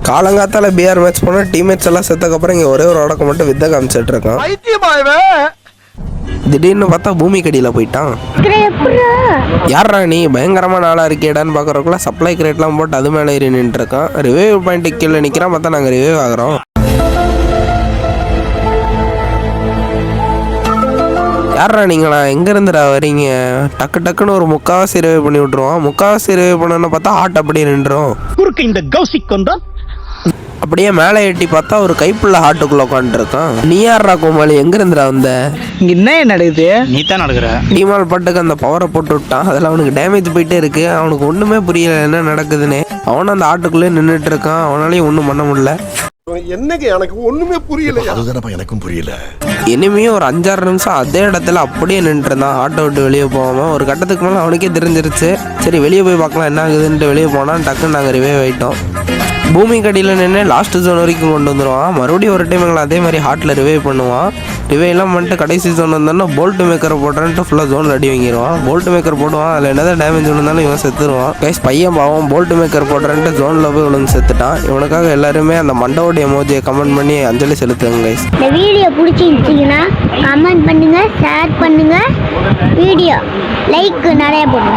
காலங்காத்தால PR match போனா teammates எல்லாம் செத்தக்கப்புறம் இங்கே ஒரே ஒரு உடக்க மட்டும் வித்த காமிச்சிட்டு இருக்கான். திடீர்னு பார்த்தா பூமி கடியில் போயிட்டான். யாரா நீ பயங்கரமான ஆளா இருக்கேடான்னு பார்க்குறக்குள்ள சப்ளை கிரேட்லாம் போட்டு அது மேலே ஏறி நின்று இருக்கான். ரிவைவ் பாயிண்ட் கீழே நிற்கிறான். பார்த்தா நாங்கள் ரிவைவ் ஆகிறோம். யாரா நீங்களா எங்கேருந்துடா வரீங்க? டக்கு டக்குன்னு ஒரு முக்காவாசி ரிவைவ் பண்ணி விட்ருவோம். முக்காவாசி ரிவைவ் பண்ணணும்னு பார்த்தா ஹார்ட் அப்படியே நின்றுடும். இந்த கௌசிக் கொண்டான் அப்படியே மேலே எட்டி பார்த்தா ஒரு கைப்புள்ள ஹார்ட்டுக்குள்ள உட்காந்துருக்கான். நீ யாரா கோமாளி எங்கிருந்துடா வந்த? இங்க என்ன நடக்குது? நீ தான் நடக்கிற. டீமால் பட்டுக்கு அந்த பவரை போட்டு விட்டான். அதில் அவனுக்கு டேமேஜ் போயிட்டே இருக்கு. அவனுக்கு ஒன்றுமே புரியல என்ன நடக்குதுன்னு. அவனும் அந்த ஆட்டுக்குள்ளே நின்றுட்டு இருக்கான். அவனாலையும் ஒன்றும் பண்ண முடியல. என்னங்க எனக்கு ஒண்ணுமே புரியல. அதுதானப்பா எனக்கும் புரியல. இனிமையும் ஒரு 5-6 நிமிஷம் அதே இடத்துல அப்படியே நின்று இருந்தான். ஆட்டோ விட்டு வெளியே போகாமல். ஒரு கட்டத்துக்கு மேலே அவனுக்கே தெரிஞ்சிருச்சு. சரி வெளியே போய் பார்க்கலாம் என்ன ஆகுதுன்ட்டு வெளியே போனால் டக்குன்னு நாங்கள் ரிவைவ் ஆகிட்டோம். பூமி கடியில் நின்று லாஸ்ட் ஜோன் வரைக்கும் கொண்டு வந்துடுவான். மறுபடியும் ஒரு டைம் எங்களை அதே மாதிரி ஹார்ட்டில் ரிவைவ் பண்ணுவான். ரிவைவ்லாம் பண்ணிட்டு கடைசி ஜோன் வந்தோன்னா போல்ட் மேக்கரை போடுறேன்ட்டு ஃபுல்லாக ஜோனில் அடி வாங்கிடுவான். போல்ட் மேக்கர் போடுவான். அதில் என்னதான் டேமேஜ் விழுந்தாலும் இவன் செத்துருவான். கைஸ் பையன் பாவம் போல்ட் மேக்கர் போடுறேன்ட்டு ஜோனில் போய் விழுந்து செத்துட்டான். இவனுக்காக எல்லாருமே அந்த மண்டவோட எமோஜியை கமெண்ட் பண்ணி அஞ்சலி செலுத்துங்க கைஸ். இந்த வீடியோ பிடிச்சிருந்துச்சிங்கன்னா கமெண்ட் பண்ணுங்க, ஷேர் பண்ணுங்க, வீடியோ லைக் நிறைய போடுங்க.